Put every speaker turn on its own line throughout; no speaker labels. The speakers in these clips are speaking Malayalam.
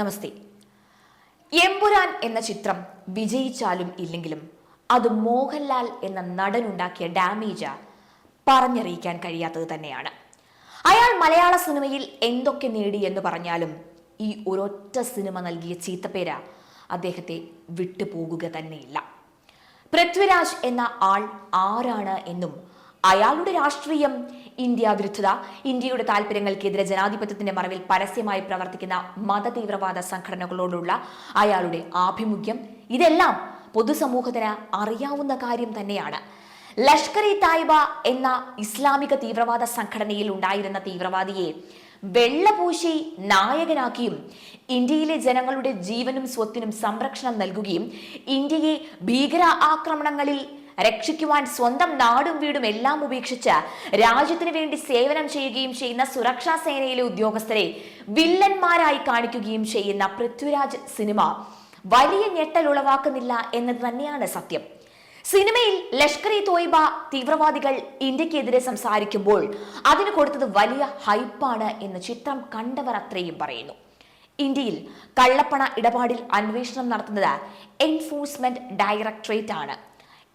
നമസ്തേ. എമ്പുരാൻ എന്ന ചിത്രം വിജയിച്ചാലും ഇല്ലെങ്കിലും അത് മോഹൻലാൽ എന്ന നടനുണ്ടാക്കിയ ഡാമേജ് പറഞ്ഞറിയിക്കാൻ കഴിയാത്തത് തന്നെയാണ്. അയാൾ മലയാള സിനിമയിൽ എന്തൊക്കെ നേടി എന്ന് പറഞ്ഞാലും ഈ ഒരൊറ്റ സിനിമ നൽകിയ ചീത്തപ്പേര് അദ്ദേഹത്തെ വിട്ടുപോകുക തന്നെയില്ല. പൃഥ്വിരാജ് എന്ന ആൾ ആരാണ് എന്നും അയാളുടെ രാഷ്ട്രീയം, ഇന്ത്യ വിരുദ്ധത, ഇന്ത്യയുടെ താല്പര്യങ്ങൾക്കെതിരെ ജനാധിപത്യത്തിന്റെ മറവിൽ പരസ്യമായി പ്രവർത്തിക്കുന്ന മതതീവ്രവാദ സംഘടനകളോടുള്ള അയാളുടെ ആഭിമുഖ്യം, ഇതെല്ലാം പൊതുസമൂഹത്തിന് അറിയാവുന്ന കാര്യം തന്നെയാണ്. ലഷ്കർ-ഇ-തായിബ എന്ന ഇസ്ലാമിക തീവ്രവാദ സംഘടനയിൽ ഉണ്ടായിരുന്ന തീവ്രവാദിയെ വെള്ളപൂശി നായകനാക്കിയും ഇന്ത്യയിലെ ജനങ്ങളുടെ ജീവനും സ്വത്തിനും സംരക്ഷണം നൽകുകയും ഇന്ത്യയെ ഭീകര ആക്രമണങ്ങളിൽ രക്ഷിക്കുവാൻ സ്വന്തം നാടും വീടും എല്ലാം ഉപേക്ഷിച്ച് രാജ്യത്തിന് വേണ്ടി സേവനം ചെയ്യുകയും ചെയ്യുന്ന സുരക്ഷാ സേനയിലെ ഉദ്യോഗസ്ഥരെ വില്ലന്മാരായി കാണിക്കുകയും ചെയ്യുന്ന പൃഥ്വിരാജ് സിനിമ വലിയ ഞെട്ടൽ ഉളവാക്കുന്നില്ല എന്നത് തന്നെയാണ് സത്യം. സിനിമയിൽ ലഷ്കർ-ഇ-തോയ്ബ തീവ്രവാദികൾ ഇന്ത്യക്കെതിരെ സംസാരിക്കുമ്പോൾ അതിന് കൊടുത്തത് വലിയ ഹൈപ്പാണ് എന്ന് ചിത്രം കണ്ടവർ അത്രയും പറയുന്നു. ഇന്ത്യയിൽ കള്ളപ്പണ ഇടപാടിൽ അന്വേഷണം നടത്തുന്നത് എൻഫോഴ്സ്മെന്റ് ഡയറക്ടറേറ്റ് ആണ്.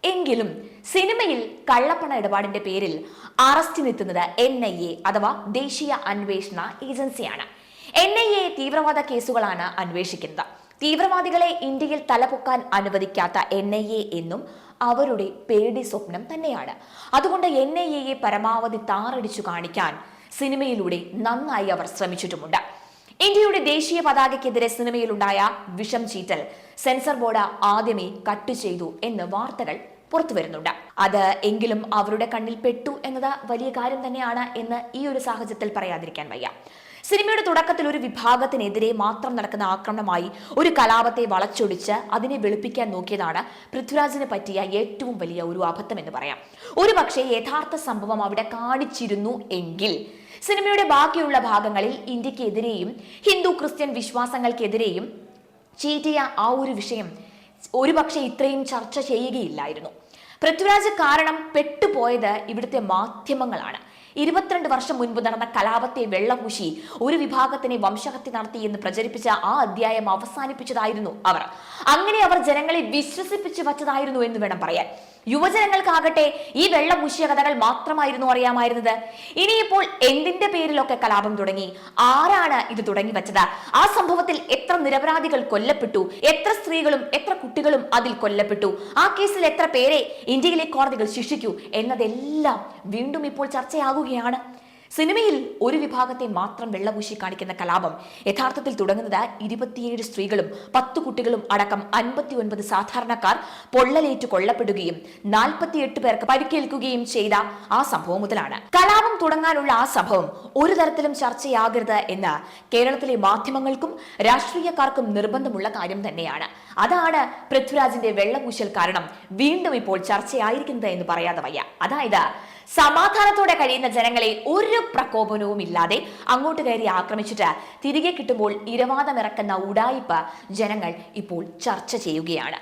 എങ്കിലും സിനിമയിൽ കള്ളപ്പണ ഇടപാടിന്റെ പേരിൽ അറസ്റ്റിനെത്തുന്നത് NIA അഥവാ ദേശീയ അന്വേഷണ ഏജൻസിയാണ്. NIA തീവ്രവാദ കേസുകളാണ് അന്വേഷിക്കുന്നത്. തീവ്രവാദികളെ ഇന്ത്യയിൽ തലപൊക്കാൻ അനുവദിക്കാത്ത NIA എന്നും അവരുടെ പേടി സ്വപ്നം തന്നെയാണ്. അതുകൊണ്ട് NIA പരമാവധി താറടിച്ചു കാണിക്കാൻ സിനിമയിലൂടെ നന്നായി അവർ ശ്രമിച്ചിട്ടുമുണ്ട്. ഇന്ത്യയുടെ ദേശീയ പതാകയ്ക്കെതിരെ സിനിമയിലുണ്ടായ വിഷം ചീറ്റൽ സെൻസർ ബോർഡ് ആദ്യമേ കട്ട് ചെയ്തു എന്ന് വാർത്തകൾ പുറത്തു വരുന്നുണ്ട്. അത് എങ്കിലും അവരുടെ കണ്ണിൽ പെട്ടു എന്നത് വലിയ കാര്യം തന്നെയാണ് എന്ന് ഈ ഒരു സാഹചര്യത്തിൽ പറയാതിരിക്കാൻ വയ്യ. സിനിമയുടെ തുടക്കത്തിൽ ഒരു വിഭാഗത്തിനെതിരെ മാത്രം നടക്കുന്ന ആക്രമണമായി ഒരു കലാപത്തെ വളച്ചൊടിച്ച് അതിനെ വെളുപ്പിക്കാൻ നോക്കിയതാണ് പൃഥ്വിരാജിന് പറ്റിയ ഏറ്റവും വലിയ ഒരു അബദ്ധം എന്ന് പറയാം. ഒരു പക്ഷേ യഥാർത്ഥ സംഭവം അവിടെ കാണിച്ചിരുന്നു എങ്കിൽ സിനിമയുടെ ബാക്കിയുള്ള ഭാഗങ്ങളിൽ ഇന്ത്യക്കെതിരെയും ഹിന്ദു ക്രിസ്ത്യൻ വിശ്വാസങ്ങൾക്കെതിരെയും ചീറ്റിയ ആ ഒരു വിഷയം ഒരുപക്ഷെ ഇത്രയും ചർച്ച ചെയ്യുകയില്ലായിരുന്നു. പൃഥ്വിരാജ് കാരണം പെട്ടുപോയത് ഇവിടുത്തെ മാധ്യമങ്ങളാണ്. 22 വർഷം മുൻപ് നടന്ന കലാപത്തെ വെള്ളപൂശി ഒരു വിഭാഗത്തിനെ വംശഹത്യ നടത്തി എന്ന് പ്രചരിപ്പിച്ച ആ അധ്യായം അവസാനിപ്പിച്ചതായിരുന്നു അവർ. അങ്ങനെ അവർ ജനങ്ങളെ വിശ്വസിപ്പിച്ചു വച്ചതായിരുന്നു എന്ന് വേണം പറയാൻ. യുവജനങ്ങൾക്കാകട്ടെ ഈ വെള്ളപൂശിയ കഥകൾ മാത്രമായിരുന്നു അറിയാമായിരുന്നത്. ഇനിയിപ്പോൾ എന്തിന്റെ പേരിലൊക്കെ കലാപം തുടങ്ങി? ആരാണ് ഇത് തുടങ്ങി വെച്ചത്? ആ സംഭവത്തിൽ എത്ര നിരപരാധികൾ കൊല്ലപ്പെട്ടു? എത്ര സ്ത്രീകളും എത്ര കുട്ടികളും അതിൽ കൊല്ലപ്പെട്ടു? ആ കേസിൽ എത്ര പേരെ ഇന്ത്യയിലെ കോടതികൾ ശിക്ഷിക്കൂ എന്നതെല്ലാം വീണ്ടും ഇപ്പോൾ ചർച്ചയാകുകയാണ്. സിനിമയിൽ ഒരു വിഭാഗത്തെ മാത്രം വെള്ളപൂശി കാണിക്കുന്ന കലാപം യഥാർത്ഥത്തിൽ തുടങ്ങുന്നത് 27 സ്ത്രീകളും 10 കുട്ടികളും അടക്കം 59 സാധാരണക്കാർ പൊള്ളലേറ്റ് കൊല്ലപ്പെടുകയും 48 പേർക്ക് പരിക്കേൽക്കുകയും ചെയ്ത ആ സംഭവം മുതലാണ്. കലാപം തുടങ്ങാനുള്ള ആ സംഭവം ഒരു തരത്തിലും ചർച്ചയാകരുത് എന്ന് കേരളത്തിലെ മാധ്യമങ്ങൾക്കും രാഷ്ട്രീയക്കാർക്കും നിർബന്ധമുള്ള കാര്യം തന്നെയാണ്. അതാണ് പൃഥ്വിരാജിന്റെ വെള്ളപൂശൽ കാരണം വീണ്ടും ഇപ്പോൾ ചർച്ചയായിരിക്കുന്നത് എന്ന് പറയാതെ വയ്യ. അതായത് സമാധാനത്തോടെ കഴിയുന്ന ജനങ്ങളെ ഒരു പ്രകോപനവും ഇല്ലാതെ അങ്ങോട്ട് കയറി ആക്രമിച്ചിട്ട് തിരികെ കിട്ടുമ്പോൾ ഇരവാദമിറക്കുന്ന ഉഡായിപ്പ് ജനങ്ങൾ ഇപ്പോൾ ചർച്ച ചെയ്യുകയാണ്.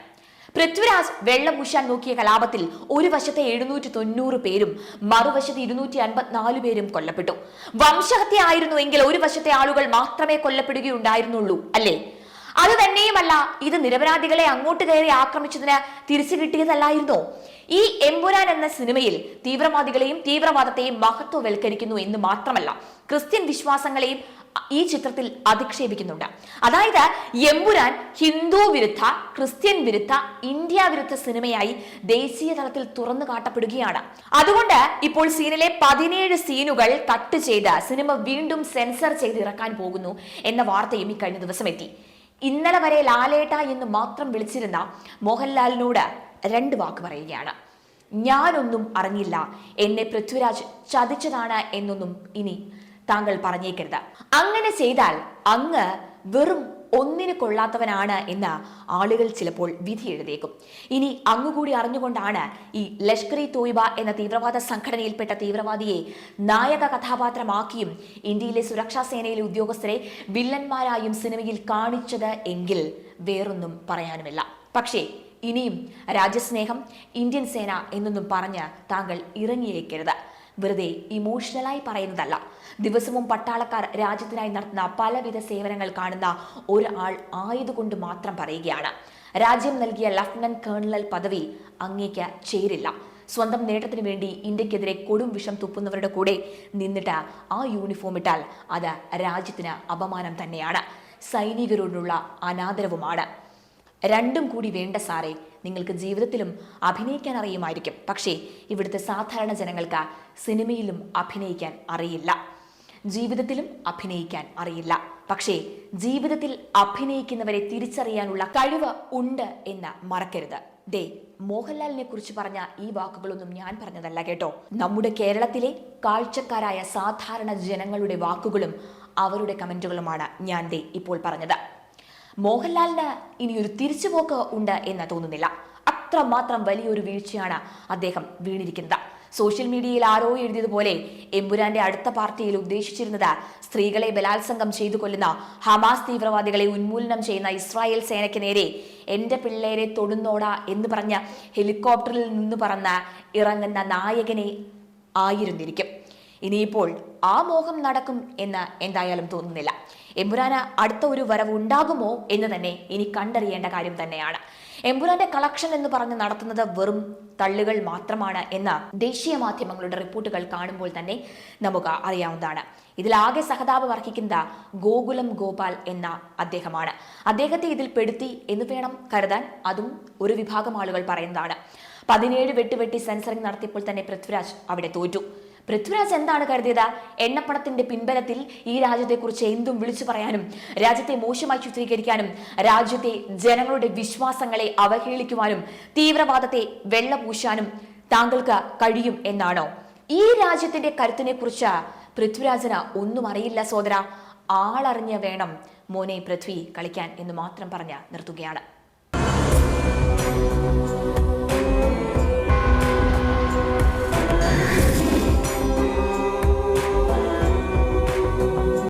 പൃഥ്വിരാജ് വെള്ളപൂശാൻ നോക്കിയ കലാപത്തിൽ ഒരു വശത്തെ 790 പേരും മറുവശത്ത് 254 പേരും കൊല്ലപ്പെട്ടു. വംശഹത്യ ആയിരുന്നുവെങ്കിൽ ഒരു വശത്തെ ആളുകൾ മാത്രമേ കൊല്ലപ്പെടുകയുണ്ടായിരുന്നുള്ളൂ, അല്ലേ? അത് തന്നെയുമല്ല, ഇത് നിരപരാധികളെ അങ്ങോട്ട് കയറി ആക്രമിച്ചതിന് തിരിച്ചു കിട്ടിയതല്ലായിരുന്നോ? ഈ എമ്പുരാൻ എന്ന സിനിമയിൽ തീവ്രവാദികളെയും തീവ്രവാദത്തെയും മഹത്വവൽക്കരിക്കുന്നു എന്ന് മാത്രമല്ല, ക്രിസ്ത്യൻ വിശ്വാസങ്ങളെയും ഈ ചിത്രത്തിൽ അധിക്ഷേപിക്കുന്നുണ്ട്. അതായത് എമ്പുരാൻ ഹിന്ദു വിരുദ്ധ, ക്രിസ്ത്യൻ വിരുദ്ധ, ഇന്ത്യ വിരുദ്ധ സിനിമയായി ദേശീയ തലത്തിൽ തുറന്നു കാട്ടപ്പെടുകയാണ്. അതുകൊണ്ട് ഇപ്പോൾ സീനിലെ 17 സീനുകൾ കട്ട് ചെയ്ത് സിനിമ വീണ്ടും സെൻസർ ചെയ്ത് ഇറക്കാൻ പോകുന്നു എന്ന വാർത്തയും ഈ കഴിഞ്ഞ ദിവസം എത്തി. ഇന്നലെ വരെ ലാലേട്ട എന്ന് മാത്രം വിളിച്ചിരുന്ന മോഹൻലാലിനോട് 2 വാക്ക് പറയുകയാണ്. ഞാനൊന്നും അറിഞ്ഞില്ല, എന്നെ പൃഥ്വിരാജ് ചതിച്ചതാണ് എന്നൊന്നും ഇനി താങ്കൾ പറഞ്ഞേക്കരുത്. അങ്ങനെ ചെയ്താൽ അങ്ങ് വെറും ഒന്നിന് കൊള്ളാത്തവനാണ് എന്ന് ആളുകൾ ചിലപ്പോൾ വിധി എഴുതേക്കും. ഇനി അങ്ങുകൂടി അറിഞ്ഞുകൊണ്ടാണ് ഈ ലഷ്കർ-ഇ-തോയ്ബ എന്ന തീവ്രവാദ സംഘടനയിൽപ്പെട്ട തീവ്രവാദിയെ നായക കഥാപാത്രമാക്കിയും ഇന്ത്യയിലെ സുരക്ഷാ സേനയിലെ ഉദ്യോഗസ്ഥരെ വില്ലന്മാരായും സിനിമയിൽ കാണിച്ചത് എങ്കിൽ വേറൊന്നും പറയാനുമില്ല. പക്ഷേ ഇനിയും രാജ്യസ്നേഹം, ഇന്ത്യൻ സേന എന്നൊന്നും പറഞ്ഞ് താങ്കൾ ഇറങ്ങിയേക്കരുത്. വെറുതെ ഇമോഷണലായി പറയുന്നതല്ല. ദിവസവും പട്ടാളക്കാർ രാജ്യത്തിനായി നടത്തുന്ന പലവിധ സേവനങ്ങൾ കാണുന്ന ഒരാൾ ആയതുകൊണ്ട് മാത്രം പറയുകയാണ്. രാജ്യം നൽകിയ ലഫ്റ്റനന്റ് കേണൽ പദവി അങ്ങേക്ക് ചേരില്ല. സ്വന്തം നേട്ടത്തിനു വേണ്ടി ഇന്ത്യക്കെതിരെ കൊടും വിഷം തുപ്പുന്നവരുടെ കൂടെ നിന്നിട്ട് ആ യൂണിഫോം ഇട്ടാൽ അത് രാജ്യത്തിന് അപമാനം തന്നെയാണ്, സൈനികരോടുള്ള അനാദരവുമാണ്. രണ്ടും കൂടി വേണ്ട സാറേ. നിങ്ങൾക്ക് ജീവിതത്തിലും അഭിനയിക്കാൻ അറിയുമായിരിക്കും, പക്ഷേ ഇവിടുത്തെ സാധാരണ ജനങ്ങൾക്ക് സിനിമയിലും അഭിനയിക്കാൻ അറിയില്ല, ജീവിതത്തിലും അഭിനയിക്കാൻ അറിയില്ല. പക്ഷേ ജീവിതത്തിൽ അഭിനയിക്കുന്നവരെ തിരിച്ചറിയാനുള്ള കഴിവ് ഉണ്ട് എന്ന് മറക്കരുത്. ദേ, മോഹൻലാലിനെ കുറിച്ച് പറഞ്ഞ ഈ വാക്കുകളൊന്നും ഞാൻ പറഞ്ഞതല്ല കേട്ടോ. നമ്മുടെ കേരളത്തിലെ കാഴ്ചക്കാരായ സാധാരണ ജനങ്ങളുടെ വാക്കുകളും അവരുടെ കമന്റുകളുമാണ് ഞാൻ ദേ ഇപ്പോൾ പറഞ്ഞത്. മോഹൻലാലിന് ഇനിയൊരു തിരിച്ചുപോക്ക് ഉണ്ട് എന്ന് തോന്നുന്നില്ല. അത്രമാത്രം വലിയൊരു വീഴ്ചയാണ് അദ്ദേഹം വീണിരിക്കുന്നത്. സോഷ്യൽ മീഡിയയിൽ ആരോ എഴുതിയതുപോലെ എമ്പുരാന്റെ അടുത്ത പാർട്ടിയിൽ ഉദ്ദേശിച്ചിരുന്നത് സ്ത്രീകളെ ബലാത്സംഗം ചെയ്തു കൊല്ലുന്ന ഹമാസ് തീവ്രവാദികളെ ഉന്മൂലനം ചെയ്യുന്ന ഇസ്രായേൽ സേനയ്ക്ക് നേരെ എന്റെ പിള്ളേരെ തൊടുന്നോടാ എന്ന് പറഞ്ഞ ഹെലികോപ്റ്ററിൽ നിന്ന് പറന്ന് ഇറങ്ങുന്ന നായകനെ ആയിരുന്നിരിക്കും. ഇനിയിപ്പോൾ ആ മോഹം നടക്കും എന്ന് എന്തായാലും തോന്നുന്നില്ല. എമ്പുരാന് അടുത്ത ഒരു വരവ് ഉണ്ടാകുമോ എന്ന് തന്നെ ഇനി കണ്ടറിയേണ്ട കാര്യം തന്നെയാണ്. എമ്പുരാന്റെ കളക്ഷൻ എന്ന് പറഞ്ഞ് നടത്തുന്നത് വെറും തള്ളുകൾ മാത്രമാണ് എന്ന ദേശീയ മാധ്യമങ്ങളുടെ റിപ്പോർട്ടുകൾ കാണുമ്പോൾ തന്നെ നമുക്ക് അറിയാവുന്നതാണ്. ഇതിലാകെ സഹതാപം അർഹിക്കുന്ന ഗോകുലം ഗോപാൽ എന്ന അദ്ദേഹമാണ്. അദ്ദേഹത്തെ ഇതിൽ പെടുത്തി എന്ന് വേണം കരുതാൻ. അതും ഒരു വിഭാഗം ആളുകൾ പറയുന്നതാണ്. 17 വെട്ടി സെൻസറിംഗ് നടത്തിയപ്പോൾ തന്നെ പൃഥ്വിരാജ് അവിടെ തോറ്റു. പൃഥ്വിരാജ് എന്താണ് കരുതിയത്? എണ്ണപ്പണത്തിന്റെ പിൻബലത്തിൽ ഈ രാജ്യത്തെക്കുറിച്ച് എന്തും വിളിച്ചു പറയാനും രാജ്യത്തെ മോശമായി ചിത്രീകരിക്കാനും രാജ്യത്തെ ജനങ്ങളുടെ വിശ്വാസങ്ങളെ അവഹേളിക്കുവാനും തീവ്രവാദത്തെ വെള്ളപൂശാനും താങ്കൾക്ക് കഴിയും എന്നാണോ? ഈ രാജ്യത്തിന്റെ കരുത്തിനെ കുറിച്ച് പൃഥ്വിരാജിന് ഒന്നും അറിയില്ല സോദര. ആളറിഞ്ഞ് വേണം മോനെ പൃഥ്വി കളിക്കാൻ എന്ന് മാത്രം പറഞ്ഞ് നിർത്തുകയാണ്.